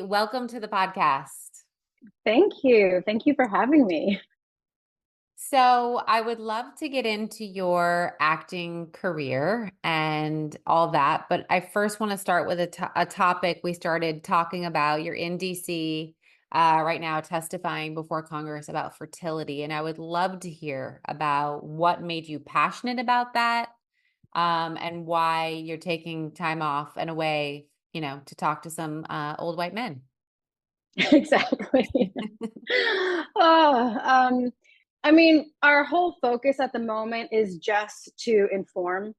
Welcome to the podcast. Thank you. Thank you for having me. So, I would love to get into your acting career and all that, but I first want to start with a topic we started talking about. You're in DC right now, testifying before Congress about fertility, and I would love to hear about what made you passionate about that, and why you're taking time off and away, to talk to some old white men. Exactly. Oh, I mean, our whole focus at the moment is just to inform.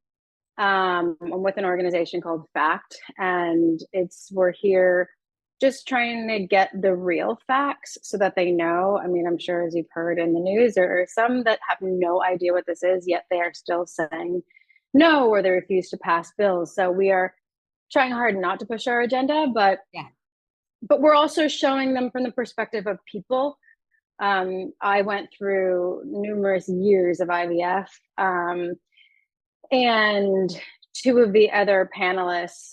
I'm with an organization called FACT, and we're here just trying to get the real facts so that they know. I mean, I'm sure as you've heard in the news, there are some that have no idea what this is, yet they are still saying no, or they refuse to pass bills. So we are trying hard not to push our agenda, but Yeah. we're also showing them from the perspective of people. I went through numerous years of IVF, and two of the other panelists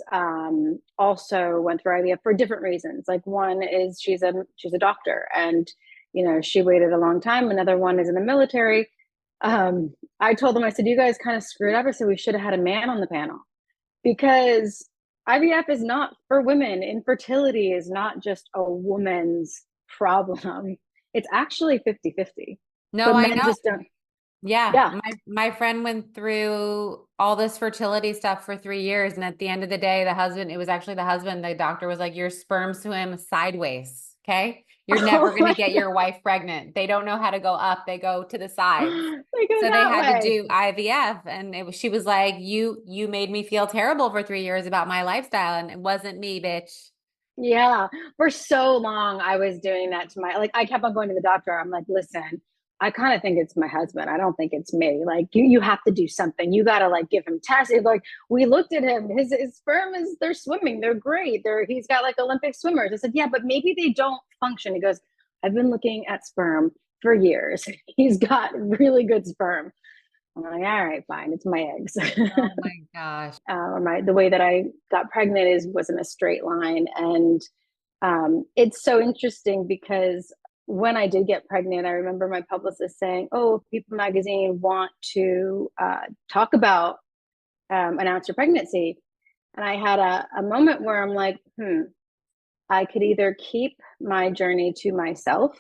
also went through IVF for different reasons. Like, one is she's a doctor, and she waited a long time. Another one is in the military. I told them, I said, you guys kind of screwed up. I said we should have had a man on the panel, because IVF is not for women. Infertility is not just a woman's problem. It's actually 50-50. No, But I men know. just don't. Yeah, Yeah. my friend went through all this fertility stuff for 3 years, and at the end of the day, it was actually the husband. The doctor was like, "Your sperm swim sideways. Okay, you're never Oh going to my get your wife pregnant. They don't know how to go up; they go to the sides." God. They go So they that had to way. do IVF, and she was like, "You made me feel terrible for 3 years about my lifestyle, and it wasn't me, bitch." Yeah. For so long, I was doing that to I kept on going to the doctor. I'm like, listen, I kind of think it's my husband. I don't think it's me. Like, you have to do something. You got to give him tests. Like, we looked at him, his sperm they're swimming. They're great. He's got Olympic swimmers. I said, yeah, but maybe they don't function. He goes, I've been looking at sperm for years. He's got really good sperm. I'm like, all right, fine. It's my eggs. Oh my gosh. The way that I got pregnant was in a straight line. And it's so interesting because when I did get pregnant, I remember my publicist saying, oh, People Magazine want to talk about announce your pregnancy. And I had a moment where I'm like, I could either keep my journey to myself,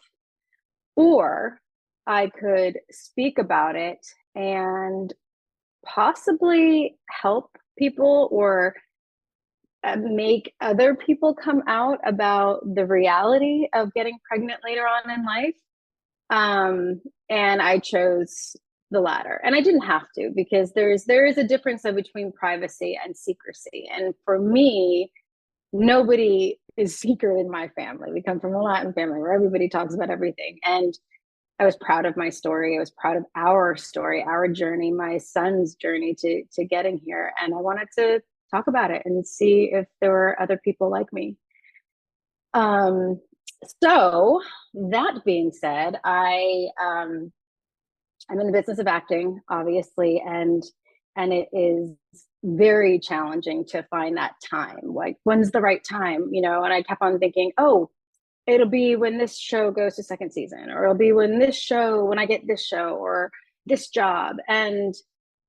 or I could speak about it and possibly help people, or make other people come out about the reality of getting pregnant later on in life. And I chose the latter, and I didn't have to, because there is a difference between privacy and secrecy. And for me, nobody is secret in my family. We come from a Latin family where everybody talks about everything. And I was proud of my story. I was proud of our story, our journey, my son's journey to getting here. And I wanted to talk about it and see if there were other people like me. Um, so that being said, I'm in the business of acting, obviously, and it is very challenging to find that time. Like, when's the right time? And I kept on thinking, oh, it'll be when this show goes to second season, or it'll be when I get this show or this job. And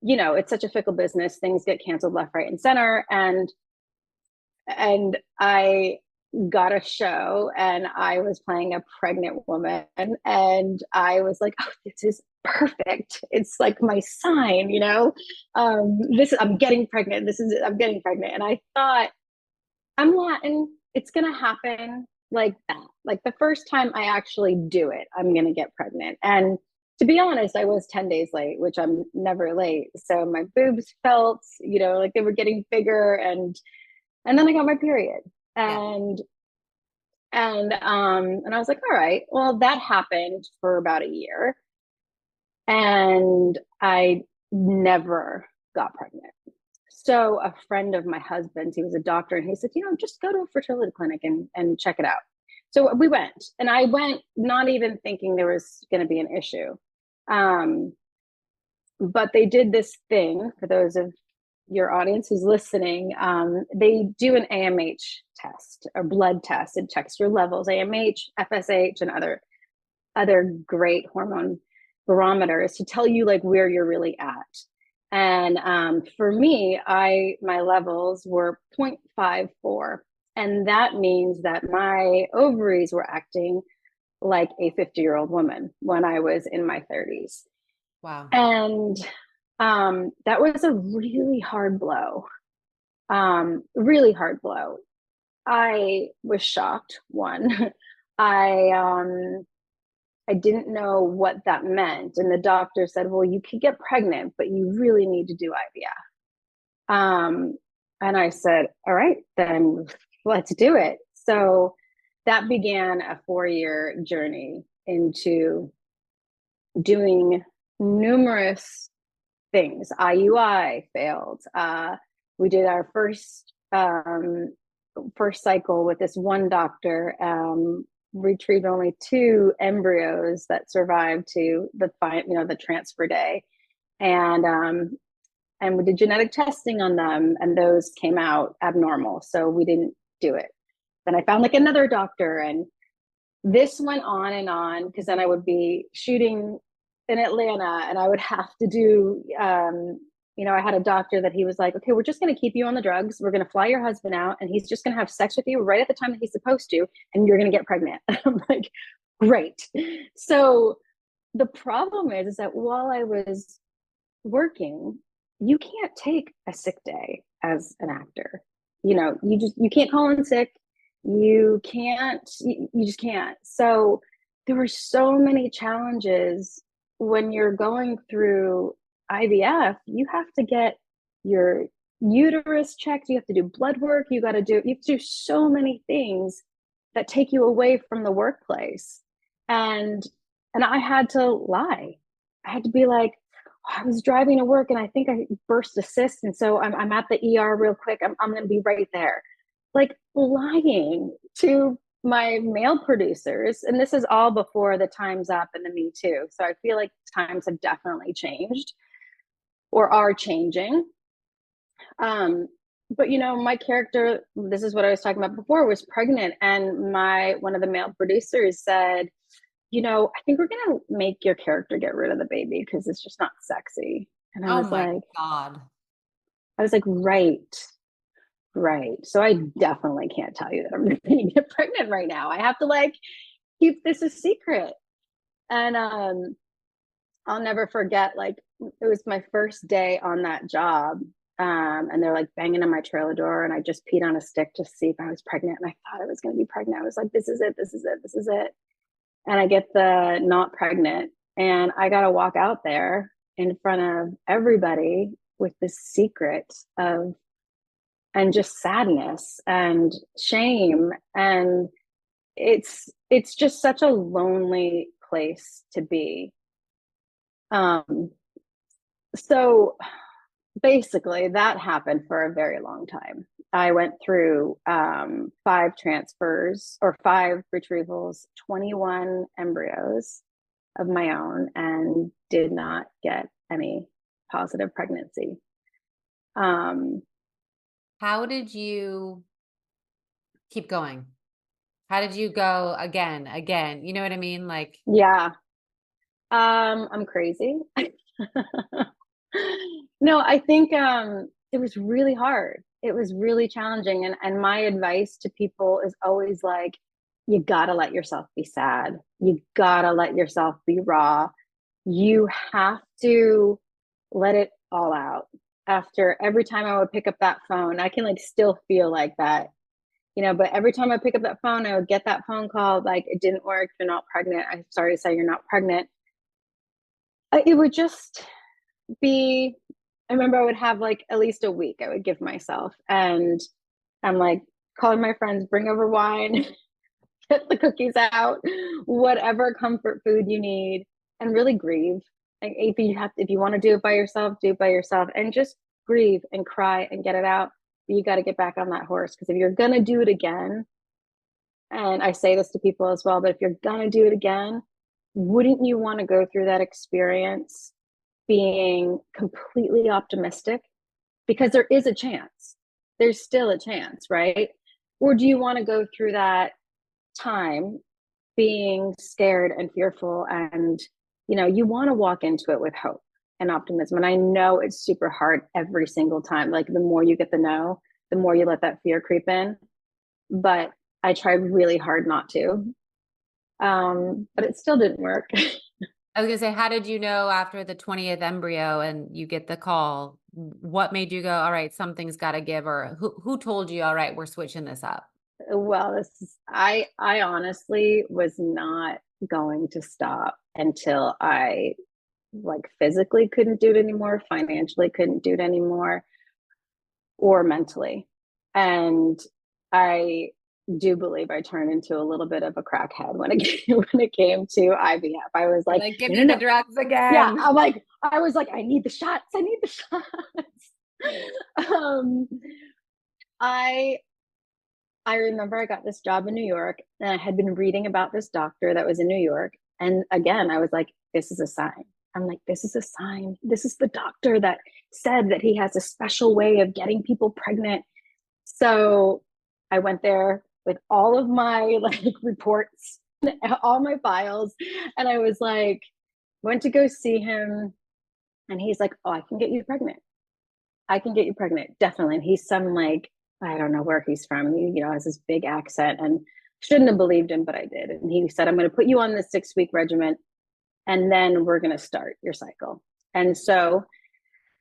it's such a fickle business. Things get canceled left, right, and center. And I got a show, and I was playing a pregnant woman, and I was like, oh, this is perfect. It's like my sign. I'm getting pregnant. I'm getting pregnant. And I thought, I'm Latin. It's going to happen like that. Like, the first time I actually do it, I'm going to get pregnant. And to be honest, I was 10 days late, which I'm never late. So my boobs felt, like they were getting bigger. And then I got my period. Yeah. And I was like, all right, well, that happened for about a year. And I never got pregnant. So a friend of my husband's, he was a doctor, and he said, just go to a fertility clinic and check it out. So we went, and I went not even thinking there was going to be an issue. But they did this thing, for those of your audience who's listening, they do an AMH test or blood test. It checks your levels, AMH, FSH, and other great hormone barometers to tell you like where you're really at. And for me, my levels were 0.54, and that means that my ovaries were acting like a 50-year-old woman when I was in my 30s. Wow. And that was a really hard blow. Really hard blow. I was shocked. One, I I didn't know what that meant, and the doctor said, "Well, you could get pregnant, but you really need to do IVF." And I said, "All right, then let's do it." So that began a 4-year journey into doing numerous things. IUI failed. We did our first cycle with this one doctor, retrieved only 2 embryos that survived to the transfer day, and we did genetic testing on them, and those came out abnormal, so we didn't do it. Then I found like another doctor, and this went on because then I would be shooting in Atlanta, and I would have to do, I had a doctor that he was like, okay, we're just going to keep you on the drugs. We're going to fly your husband out, and he's just going to have sex with you right at the time that he's supposed to, and you're going to get pregnant. I'm like, great. So the problem is that while I was working, you can't take a sick day as an actor. You can't call in sick. You just can't. So there were so many challenges when you're going through IVF. You have to get your uterus checked, you have to do blood work, you have to do so many things that take you away from the workplace. And I had to lie. I had to be like, I was driving to work and I think I burst a cyst, and so I'm at the ER real quick. I'm going to be right there. Like lying to my male producers. And this is all before the Time's Up and the Me Too. So I feel like times have definitely changed or are changing. But my character, this is what I was talking about before, was pregnant. And one of the male producers said, I think we're going to make your character get rid of the baby because it's just not sexy. And Oh my God. I was like, right. Right. So I definitely can't tell you that I'm going to get pregnant right now. I have to like keep this a secret. And I'll never forget, like, it was my first day on that job. And they're like banging on my trailer door, and I just peed on a stick to see if I was pregnant. And I thought I was going to be pregnant. I was like, this is it. This is it. This is it. And I get the not pregnant, and I got to walk out there in front of everybody with this secret of, and just sadness and shame. And it's just such a lonely place to be. So basically that happened for a very long time. I went through 5 transfers or 5 retrievals, 21 embryos of my own, and did not get any positive pregnancy. How did you keep going? How did you go again? You know what I mean? Like, Yeah. I'm crazy. No, I think it was really hard. It was really challenging. And my advice to people is always like, you gotta let yourself be sad. You gotta let yourself be raw. You have to let it all out. After every time I would pick up that phone, I can like still feel like that, but every time I pick up that phone, I would get that phone call, like, it didn't work, you're not pregnant. I'm sorry to say you're not pregnant. It would just be, I remember I would have like at least a week I would give myself. And I'm like calling my friends, bring over wine, get the cookies out, whatever comfort food you need, and really grieve. Like, if you want to do it by yourself, and just grieve and cry and get it out. But you got to get back on that horse, because if you're going to do it again, and I say this to people as well, but if you're going to do it again, wouldn't you want to go through that experience being completely optimistic because there is a chance. There's still a chance, right? Or do you want to go through that time being scared and fearful, and you want to walk into it with hope and optimism? And I know it's super hard every single time. Like, the more you get the no, the more you let that fear creep in. But I tried really hard not to. But it still didn't work. I was gonna say, how did you know after the 20th embryo and you get the call? What made you go, all right, something's got to give, or who told you, all right, we're switching this up? Well, I honestly was not going to stop until I, like, physically couldn't do it anymore, financially couldn't do it anymore, or mentally. And I do believe I turned into a little bit of a crackhead when it came to IVF. I was You're like, like, give no, me no, the no. drugs Yeah, again. I was like, I need the shots. I need the shots. I I remember I got this job in New York, and I had been reading about this doctor that was in New York. And again, I was like, this is a sign. I'm like, this is a sign. This is the doctor that said that he has a special way of getting people pregnant. So I went there with all of my, like, reports, all my files, and I was like, went to go see him, and he's like, oh, I can get you pregnant. I can get you pregnant, definitely. And he's some, like, I don't know where he's from. He, has this big accent, and shouldn't have believed him, but I did. And he said, I'm going to put you on this 6-week regimen, and then we're going to start your cycle. And so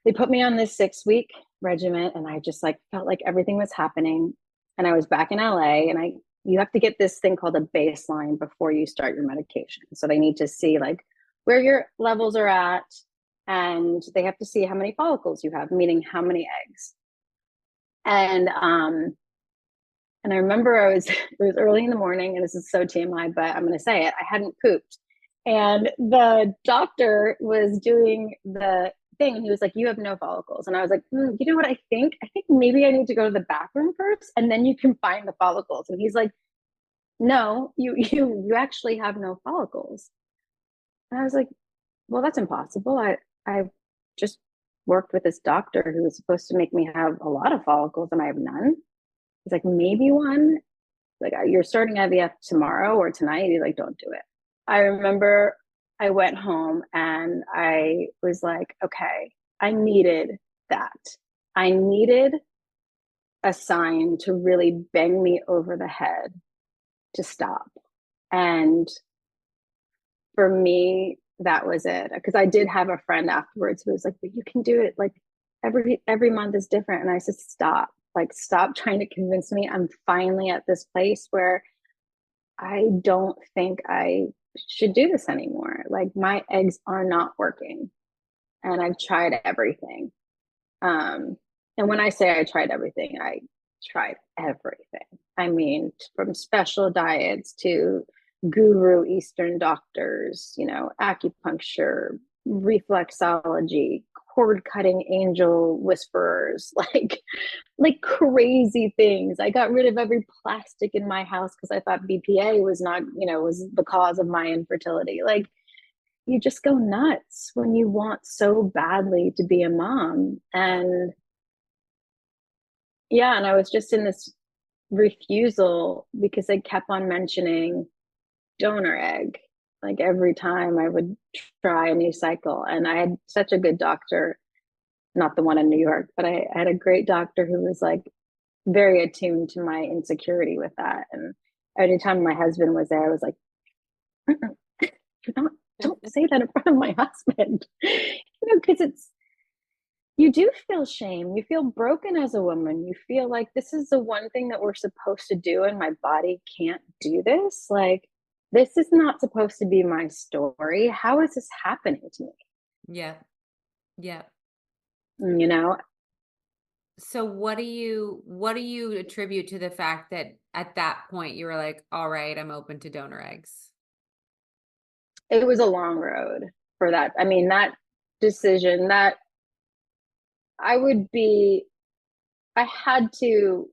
they put me on this 6-week regimen, and I just, like, felt like everything was happening. And I was back in LA, and you have to get this thing called a baseline before you start your medication. So they need to see, like, where your levels are at, and they have to see how many follicles you have, meaning how many eggs. And I remember it was early in the morning, and this is so TMI, but I'm going to say it. I hadn't pooped, and the doctor was doing the thing, and he was like, "You have no follicles." And I was like, you know what? I think maybe I need to go to the bathroom first, and then you can find the follicles. And he's like, "No, you actually have no follicles." And I was like, "Well, that's impossible. I just worked with this doctor who was supposed to make me have a lot of follicles, and I have none." He's like, maybe one. Like, you're starting IVF tomorrow or tonight. He's like, don't do it. I remember I went home, and I was like, okay, I needed that. I needed a sign to really bang me over the head to stop. And for me, that was it. Because I did have a friend afterwards who was like, but you can do it. Like, every month is different. And I said, stop. Like, stop trying to convince me. I'm finally at this place where I don't think I should do this anymore. Like, my eggs are not working, and I've tried everything. Um, and when I say I tried everything, I tried everything. I mean, from special diets to guru Eastern doctors, acupuncture, reflexology, cord cutting angel whisperers, like crazy things. I got rid of every plastic in my house because I thought BPA was not, was the cause of my infertility. Like, you just go nuts when you want so badly to be a mom. And yeah, and I was just in this refusal because they kept on mentioning donor egg, like, every time I would try a new cycle. And I had such a good doctor, not the one in New York, but I had a great doctor who was, like, very attuned to my insecurity with that. And anytime my husband was there, I was like, not, don't say that in front of my husband. Because you do feel shame. You feel broken as a woman. You feel like, this is the one thing that we're supposed to do, and my body can't do this. Like, this is not supposed to be my story. How is this happening to me? Yeah. Yeah. You know, So what do you attribute to the fact that at that point you were like, all right, I'm open to donor eggs? it was a long road for that. I mean, that decision, that I would be, I had to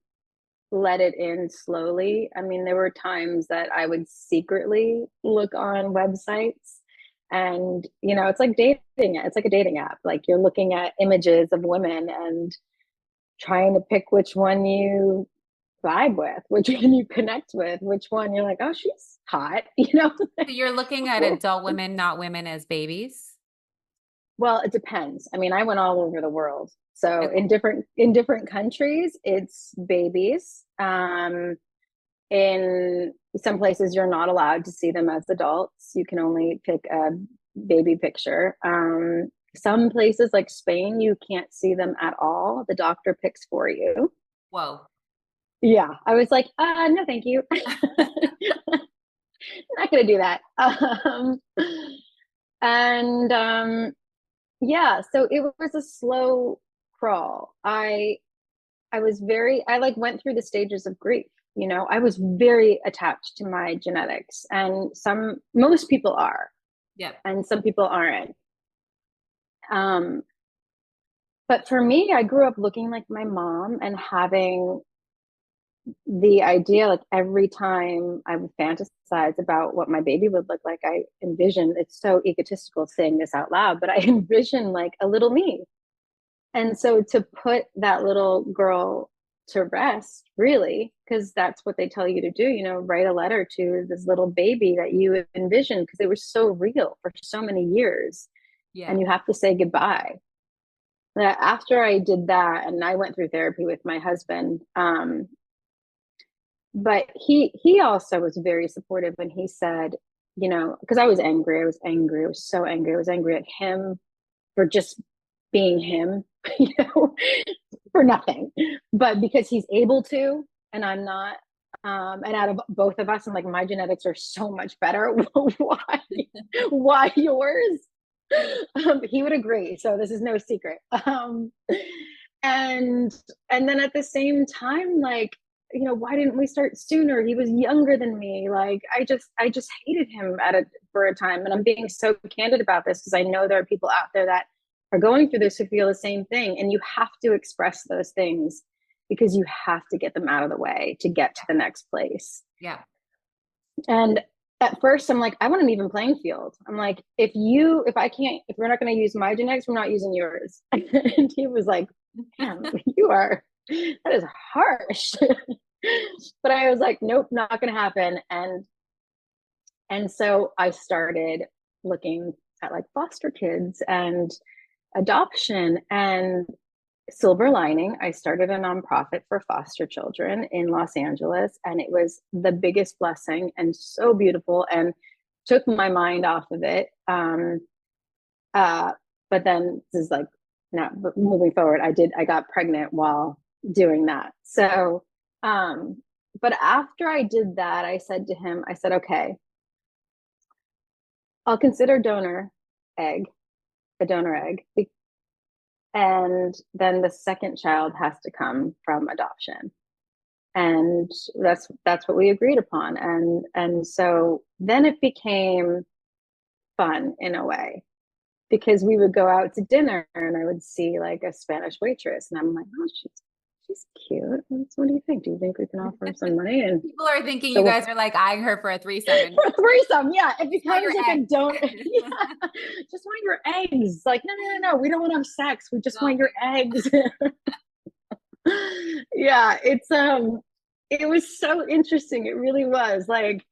let it in slowly. I mean, there were times that I would secretly look on websites, and, it's like dating. It's like a dating app. Like, you're looking at images of women, and trying to pick which one you vibe with, which one you connect with, which one you're like, oh, she's hot, you know? So you're looking at adult women, not women as babies. Well, it depends. I mean, I went all over the world. So Okay. in different countries, it's babies. In some places, you're not allowed to see them as adults. You can only pick a baby picture. Some places like Spain, you can't see them at all. The doctor picks for you. Whoa. Yeah, I was like, no, thank you. Not gonna do that. And yeah, so it was a slow crawl. I like went through the stages of grief. You know, I was very attached to my genetics, and most people are, Yep. and some people aren't. Um, but for me, I grew up looking like my mom and having the idea, like every time I would fantasize about what my baby would look like, I envision, it's so egotistical saying this out loud, but I envision like a little me. And so to put that little girl to rest, really, because that's what they tell you to do, you know, write a letter to this little baby that you envisioned because it was so real for so many years. Yeah. And you have to say goodbye. That after I did that, and I went through therapy with my husband, but he also was very supportive when he said, you know, because I was angry, I was so angry, I was angry at him for just being him, you know, for nothing, but because he's able to and I'm not. And out of both of us, I'm like, my genetics are so much better. Why yours? He would agree, so this is no secret. And and then at the same time, like, you know, why didn't we start sooner? He was younger than me. Like, I just hated him for a time. And I'm being so candid about this because I know there are people out there that are going through this who feel the same thing. And you have to express those things because you have to get them out of the way to get to the next place. Yeah. And at first I'm like, I want an even playing field. I'm like, if we're not going to use my genetics, we're not using yours. And he was like, damn, that is harsh. But I was like, nope, not going to happen. And so I started looking at like foster kids and adoption, and silver lining, I started a nonprofit for foster children in Los Angeles, and it was the biggest blessing and so beautiful and took my mind off of it. Uh, but then this is like, now moving forward, I got pregnant while doing that. So, but after I did that, I said to him, I said, okay, I'll consider egg, a donor egg, and then the second child has to come from adoption, and that's what we agreed upon. And so then it became fun in a way because we would go out to dinner and I would see like a Spanish waitress and I'm like, oh, she's cute. What do you think? Do you think we can offer her some money? And People are thinking you so guys are like eyeing her for a threesome and for a threesome, yeah, it just want becomes your like a egg. don't. Yeah, just want your eggs. Like, no, we don't want to have sex, we just No. want your eggs. Yeah, it was so interesting. It really was. Like,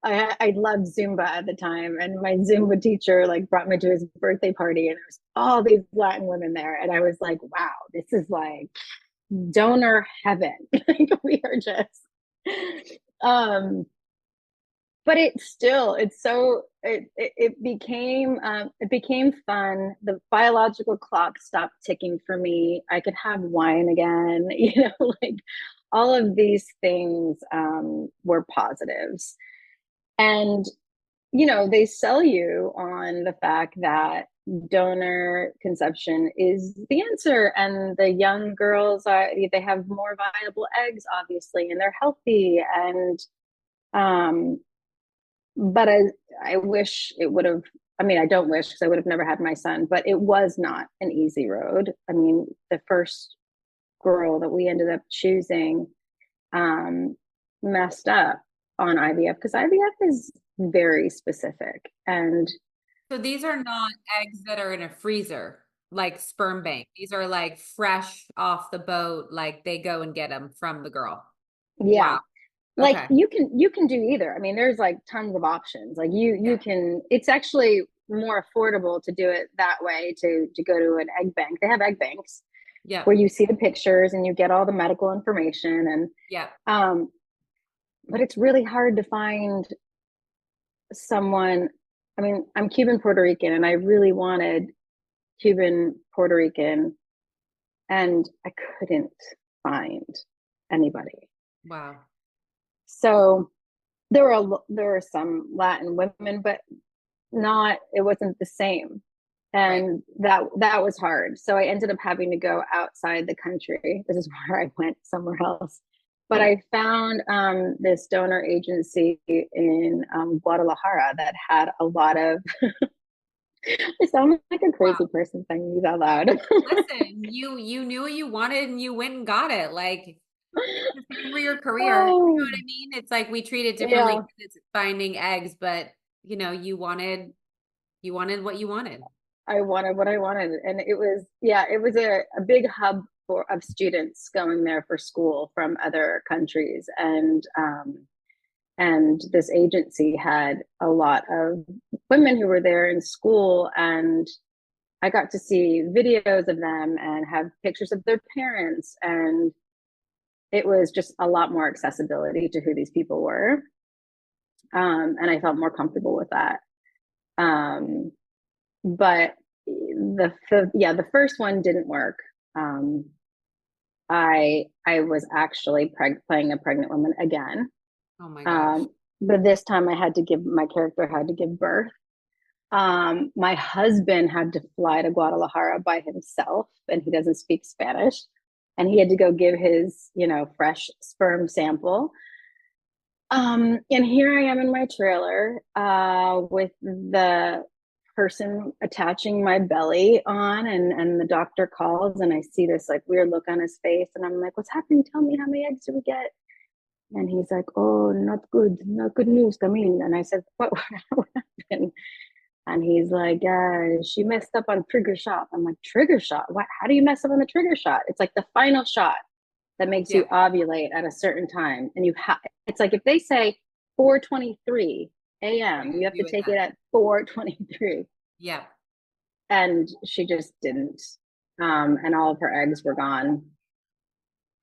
I loved Zumba at the time, and my Zumba teacher like brought me to his birthday party, and there was all these Latin women there, and I was like, wow, this is like donor heaven. Like, we are just um but it became fun. The biological clock stopped ticking for me. I could have wine again. You know, like all of these things were positives. And you know, they sell you on the fact that donor conception is the answer, and the young girls they have more viable eggs, obviously, and they're healthy. And um but I wish it would have. I mean, I don't wish because I would have never had my son, but it was not an easy road. I mean, the first girl that we ended up choosing um, messed up on IVF because IVF is very specific. And So these are not eggs that are in a freezer. like sperm bank. These are like fresh off the boat, like they go and get them from the girl. Yeah. Wow. Like Okay. you can do either. I mean, there's like tons of options. Like you Yeah. can, it's actually more affordable to do it that way, to go to an egg bank. They have egg banks Yep. where you see the pictures and you get all the medical information. And Yep. um but it's really hard to find someone. I mean, I'm Cuban Puerto Rican and I really wanted Cuban Puerto Rican, and I couldn't find anybody. Wow. So there were some Latin women, but not, it wasn't the same. Right. And that was hard. So I ended up having to go outside the country. This is where I went somewhere else. But I found this donor agency in Guadalajara that had a lot of, I sound like a Wow. crazy person saying these out loud. Listen, you knew what you wanted and you went and got it. Like it's the same for your career. You know Oh, what I mean? It's like we treat it differently yeah. 'cause it's finding eggs, but you wanted what you wanted. I wanted what I wanted. And it was, yeah, it was a big hub of students going there for school from other countries. And this agency had a lot of women who were there in school, and I got to see videos of them and have pictures of their parents, and it was just a lot more accessibility to who these people were. And I felt more comfortable with that. um, but the first one didn't work. um, I was actually playing a pregnant woman again. Oh my gosh. um, but this time I had to give, my character had to give birth. My husband had to fly to Guadalajara by himself, and he doesn't speak Spanish. And he had to go give his, fresh sperm sample. And here I am in my trailer, with the person attaching my belly on, and the doctor calls, and I see this like weird look on his face, and I'm like, "What's happening? Tell me, how many eggs do we get?" And he's like, "Oh, not good news, Camille." And I said, what happened?" And he's like, "She messed up on trigger shot." I'm like, "Trigger shot? What? How do you mess up on the trigger shot? It's like the final shot that makes Yeah. you ovulate at a certain time. And it's like if they say 4:23 You're a.m., you gonna have to do it take it then. at 4:23. Yeah. And she just didn't. And all of her eggs were gone.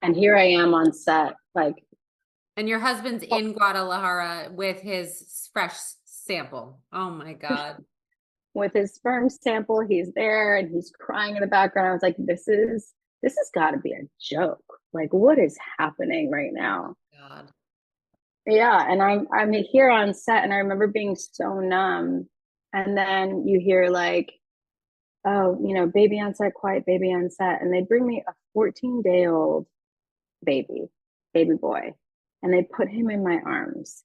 And here I am on set, like, And your husband's in Guadalajara with his fresh sample. Oh my God. with his sperm sample. He's there and he's crying in the background. I was like, this has got to be a joke. Like, what is happening right now? God. Yeah, and I'm here on set, and I remember being so numb. And then you hear like, "Oh, baby on set, quiet baby on set," and they bring me a 14-day-old baby, baby boy, and they put him in my arms,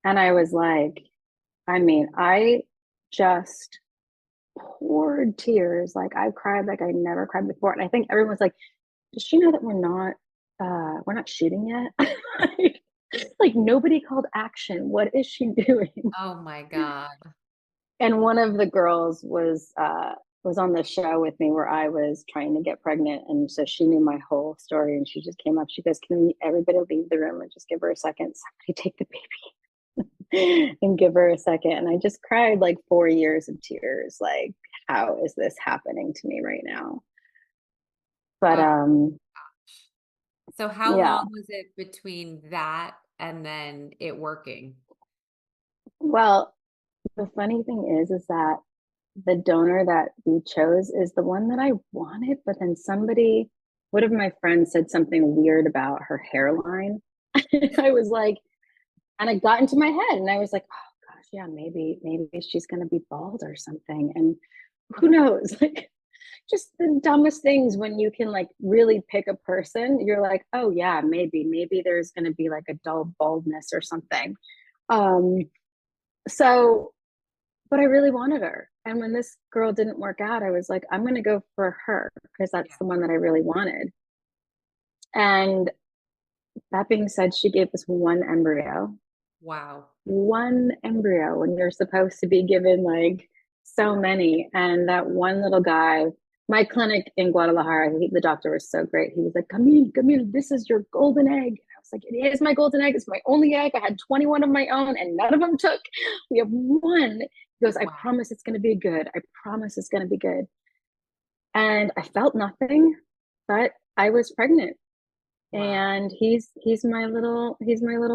and I was like, I mean, I just poured tears. Like I cried like I never cried before, and I think everyone's like, "Does she know that we're not shooting yet?" Like nobody called action. What is she doing? Oh my God. And one of the girls was on the show with me where I was trying to get pregnant, and so she knew my whole story, and she just came up. She goes, "Can everybody leave the room and just give her a second? Somebody take the baby and give her a second." And I just cried like 4 years of tears. Like, how is this happening to me right now? But Oh, so how yeah. long was it between that and then it working? Well, the funny thing is that the donor that we chose is the one that I wanted, but then one of my friends said something weird about her hairline. I was like, and it got into my head, and I was like, "Oh gosh, yeah, maybe she's gonna be bald or something." And who knows? Like, just the dumbest things when you can like really pick a person. You're like, "Oh yeah, maybe there's gonna be like a dull baldness or something." Um, so but I really wanted her. And when this girl didn't work out, I was like, I'm going to go for her because that's Yeah. the one that I really wanted. And that being said, she gave us Wow. one embryo when you're supposed to be given like so many. And that one little guy my clinic in Guadalajara, the doctor was so great. He was like, Camille, this is your golden egg. And I was like, it is my golden egg. It's my only egg. I had 21 of my own and none of them took. We have one. He goes, I Wow. promise it's going to be good. I promise it's going to be good. And I felt nothing, but I was pregnant. Wow. And he's my little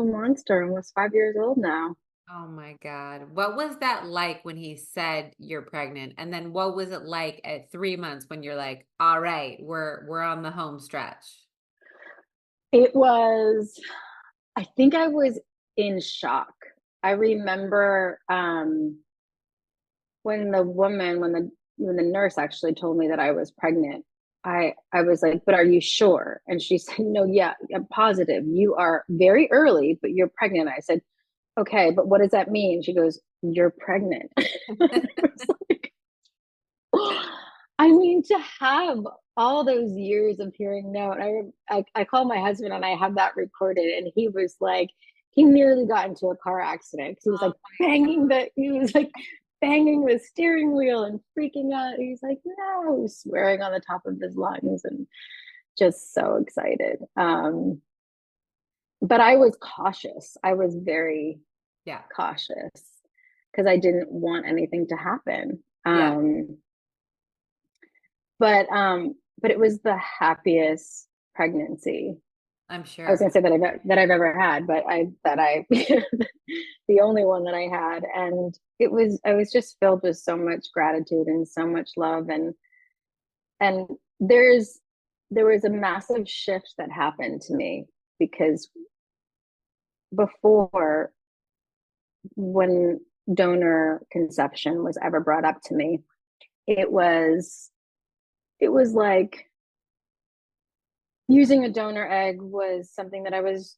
monster, almost 5 years old now. Oh my God. What was that like when he said you're pregnant? And then what was it like at 3 months when you're like, all right, we're on the home stretch? It was, I think I was in shock. I remember when when the nurse actually told me that I was pregnant, I was like, but are you sure? And she said, no, yeah, I'm positive. You are very early, but you're pregnant. I said, okay, but what does that mean? She goes, you're pregnant. I mean, to have all those years of hearing no, and I called my husband and I have that recorded, and he was like, he nearly got into a car accident because Oh he was like banging the steering wheel and freaking out. He's like, no, swearing on the top of his lungs and just so excited. But I was cautious. I was very yeah. cautious because I didn't want anything to happen. Yeah. But it was the happiest pregnancy. I'm I was sure. gonna say that I've ever had, but I that I the only one that I had, and I was just filled with so much gratitude and so much love, and there was a massive shift that happened to me because before, when donor conception was ever brought up to me, it was it was like using a donor egg was something that I was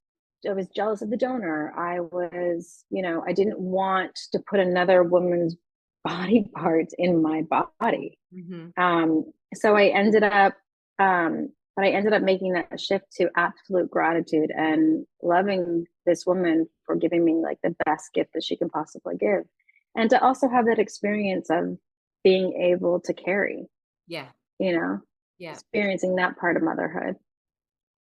jealous of the donor. I was, I didn't want to put another woman's body parts in my body. Hmm. So I ended up making that shift to absolute gratitude and loving this woman for giving me like the best gift that she can possibly give. And to also have that experience of being able to carry, Yeah. you know, Yeah. experiencing that part of motherhood.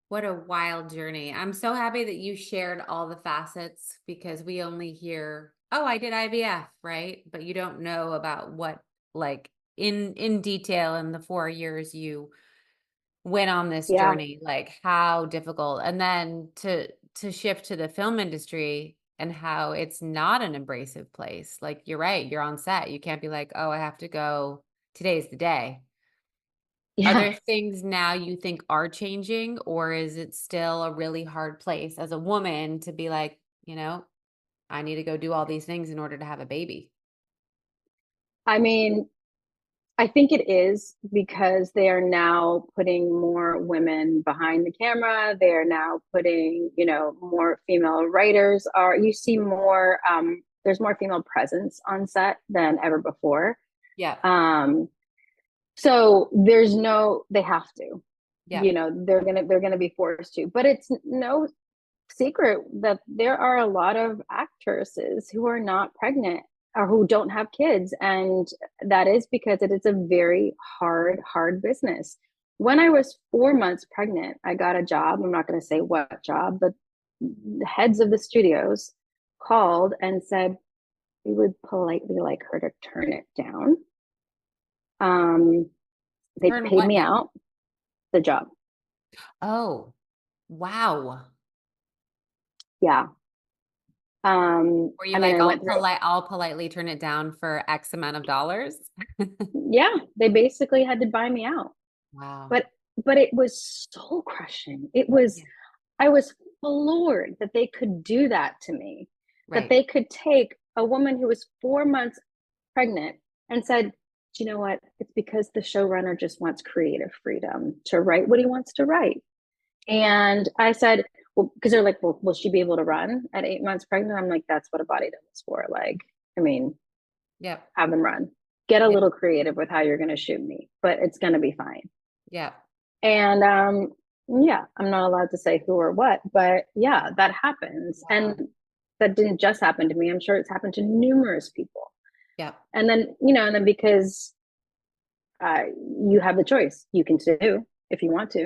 What a wild journey. I'm so happy that you shared all the facets because we only hear, oh, I did IVF, right? But you don't know about what like in detail in the 4 years you went on this Yeah. journey, like how difficult. And then to shift to the film industry and how it's not an abrasive place. Like you're right, you're on set. You can't be like, "Oh, I have to go. Today's the day." Are Yeah. there things now you think are changing, or is it still a really hard place as a woman to be like, I need to go do all these things in order to have a baby? I mean, I think it is because they are now putting more women behind the camera. They are now putting, more female writers are, you see more, there's more female presence on set than ever before. Yeah. Um, so there's they have to, Yeah. they're going to be forced to, but it's no secret that there are a lot of actresses who are not pregnant or who don't have kids. And that is because it is a very hard business. When I was 4 months pregnant, I got a job. I'm not going to say what job, but the heads of the studios called and said we would politely like her to turn it down. Um, they Turn paid what me down? out the job. Oh, wow. Yeah. Were you I mean, like, I went through, I'll politely turn it down for X amount of dollars? yeah, they basically had to buy me out. Wow. But it was soul crushing. It was Yeah. I was floored that they could do that to me, that Right. they could take a woman who was 4 months pregnant and said, do you know what? It's because the showrunner just wants creative freedom to write what he wants to write. And I said, well, because they're like, well, will she be able to run at 8 months pregnant? I'm like, that's what a body double is for. Like, I mean, Yep. have them run. Get a Yep. little creative with how you're going to shoot me, but it's going to be fine. Yep. And yeah, I'm not allowed to say who or what, but yeah, that happens. Wow. And that didn't just happen to me. I'm sure it's happened to numerous people. Yep. And then, and then because you have the choice. You can sue if you want to,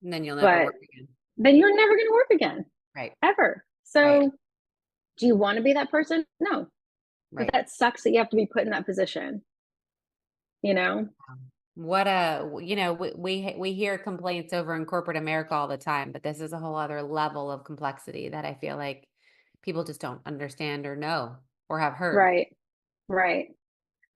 And then you'll never but work again. then you're never going to work again, Right. ever. Right. So do you want to be that person? No, but Right. that sucks that you have to be put in that position, you know? What a, we hear complaints over in corporate America all the time, but this is a whole other level of complexity that I feel like people just don't understand or know or have heard. Right. Right.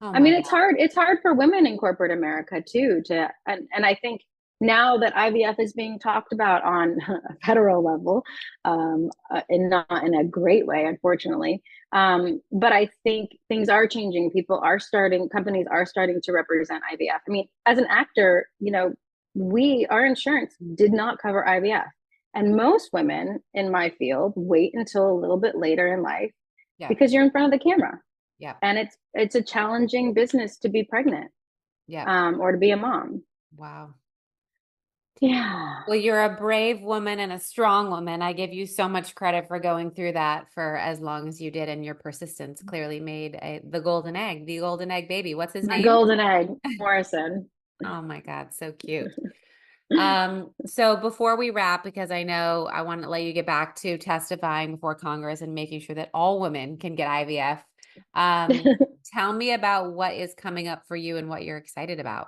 Oh I my mean, God. it's hard for women in corporate America too, and I think now that IVF is being talked about on a federal level, and not in a great way, unfortunately. But I think things are changing. Companies are starting to represent IVF. I mean, as an actor, our insurance did not cover IVF. And most women in my field wait until a little bit later in life Yeah. because you're in front of the camera, Yeah. and it's a challenging business to be pregnant, Yeah. or to be a mom. Wow. Yeah. Well, you're a brave woman and a strong woman. I give you so much credit for going through that for as long as you did, and your persistence clearly made the golden egg baby. What's his My name? golden egg, Morrison. Oh my God, so cute. So before we wrap, because I know I want to let you get back to testifying before Congress and making sure that all women can get IVF, tell me about what is coming up for you and what you're excited about.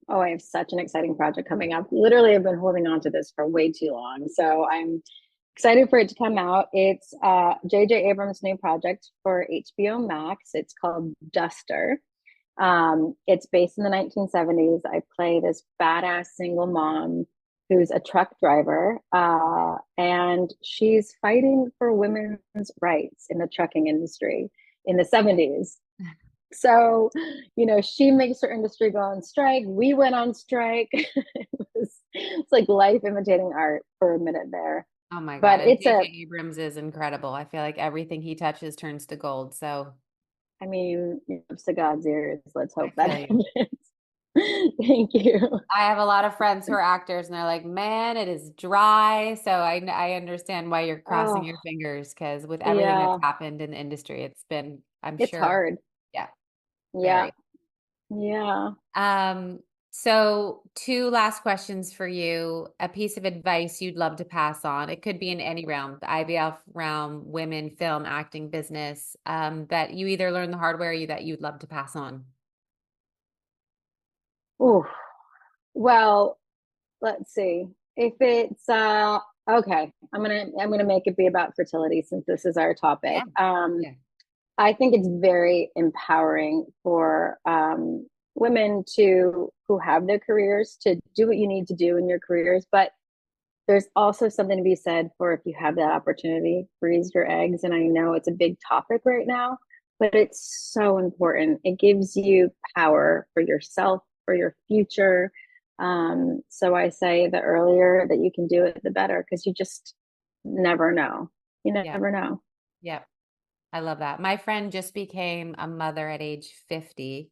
Oh, I have such an exciting project coming up. Literally, I've been holding on to this for way too long. So I'm excited for it to come out. It's J.J. Abrams' new project for HBO Max. It's called Duster. It's based in the 1970s. I play this badass single mom who's a truck driver, and she's fighting for women's rights in the trucking industry in the 70s. So, she makes her industry go on strike. We went on strike. It's like life imitating art for a minute there. Oh my God. But And it's J.J. a, Abrams is incredible. I feel like everything he touches turns to gold. So I mean, lips to God's ears. Let's I hope that feel you. happens. Thank you. I have a lot of friends who are actors and they're like, man, it is dry. So I understand why you're crossing Oh, your fingers, because with everything that's yeah, happened in the industry, it's been, I'm it's sure, hard. yeah, Yeah, very. yeah. Um, so two last questions for you. A piece of advice you'd love to pass on. It could be in any realm, the IVF realm, women, film, acting, business, that you either learned the hard way or that you'd love to pass on. Ooh. Well, let's see. If it's okay, I'm gonna make it be about fertility since this is our Yeah. topic. Yeah. I think it's very empowering for women who have their careers to do what you need to do in your careers, but there's also something to be said for if you have that opportunity, freeze your eggs. And I know it's a big topic right now, but it's so important. It gives you power for yourself, for your future. So I say the earlier that you can do it, the better, because you just never know. You Yeah. never know. Yeah. I love that. My friend just became a mother at age 50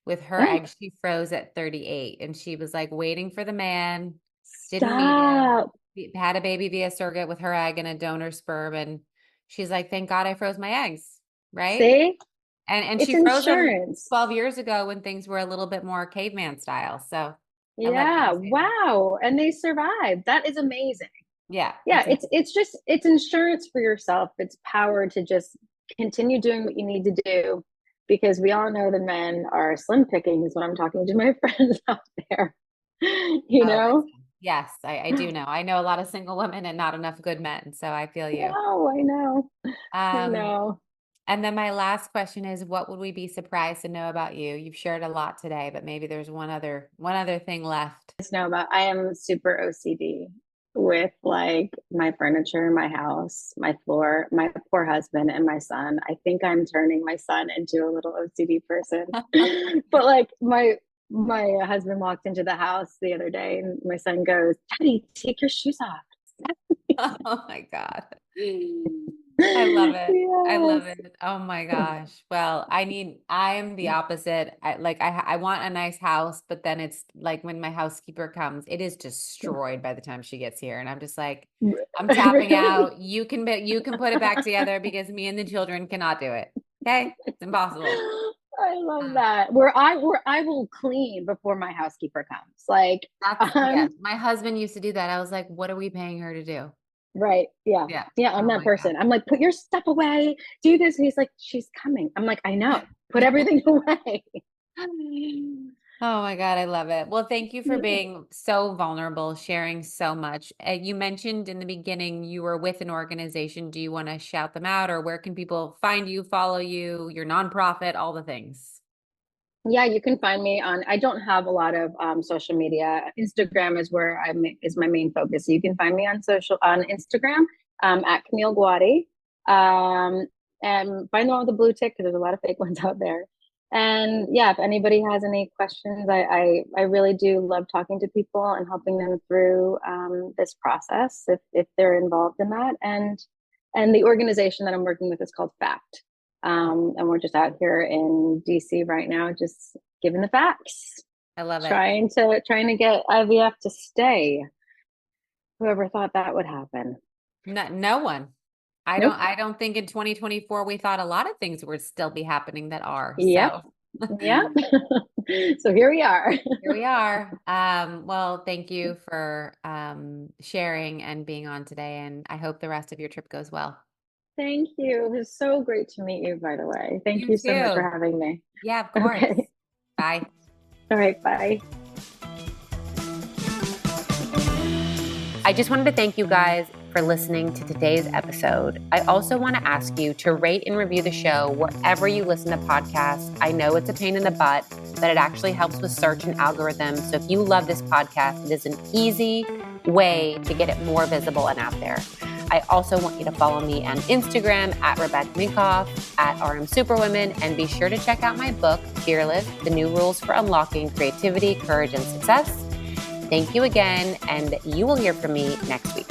with her Yeah. egg. She froze at 38 and she was like waiting for the man, didn't meet him, Stop. had a baby via surrogate with her egg and a donor sperm. And she's like, thank God I froze my eggs. Right. See? And It's she froze them insurance. 12 years ago when things were a little bit more caveman style. So I love that Yeah. you say that. Wow. And they survived. That is amazing. Yeah. Yeah, It's amazing. it's insurance for yourself. It's power to just continue doing what you need to do, because we all know the men are slim pickings when I'm talking to my friends out there. You Oh, know? listen. Yes, I do know. I know a lot of single women and not enough good men. So I feel you. No, I know. I Um, know. And then my last question is, what would we be surprised to know about you? You've shared a lot today, but maybe there's one other thing left. Just know about I am super OCD with like my furniture, my house, my floor, my poor husband and my son. I think I'm turning my son into a little OCD person. But like my husband walked into the house the other day and my son goes, "Daddy, take your shoes off." Oh my God. I love it. I love Yes. it. Oh my gosh. Well, I'm the opposite. I want a nice house, but then it's like when my housekeeper comes, it is destroyed by the time she gets here. And I'm just like, I'm tapping Really? out. You can put it back together because me and the children cannot do it. Okay? It's impossible. I love that. Where I will clean before my housekeeper comes. Like, Yeah, my husband used to do that. I was like, what are we paying her to do? right. Yeah. Yeah. Yeah. I'm Oh that my God. person. I'm like, put your stuff away, do this. And he's like, she's coming. I'm like, I know. Put everything away. Oh my God, I love it. Well, thank you for being so vulnerable, sharing so much. You mentioned in the beginning you were with an organization. Do you want to shout them out, or where can people find you, follow you, your nonprofit, all the things? Yeah, you can find me on. I don't have a lot of social media. Instagram is where is my main focus. So you can find me on Instagram at Camille Guaty, and find the one with the blue tick because there's a lot of fake ones out there. And yeah, if anybody has any questions, I really do love talking to people and helping them through this process if they're involved in that. And the organization that I'm working with is called FACT. And we're just out here in DC right now, just giving the facts, I love it. trying to get IVF to stay. Whoever thought that would happen? No one. Nope. I don't think in 2024 we thought a lot of things would still be happening that are. Yep. So Yep. So here we are. here we are. Well, thank you for sharing and being on today, and I hope the rest of your trip goes well. Thank you. It was so great to meet you, by the way. Thank You you so much for too. having me. Yeah, of course. Okay. Bye. All right. Bye. I just wanted to thank you guys for listening to today's episode. I also want to ask you to rate and review the show wherever you listen to podcasts. I know it's a pain in the butt, but it actually helps with search and algorithms. So if you love this podcast, it is an easy way to get it more visible and out there. I also want you to follow me on Instagram at Rebecca Minkoff, at RM Superwomen, and be sure to check out my book, Fearless, The New Rules for Unlocking Creativity, Courage, and Success. Thank you again, and you will hear from me next week.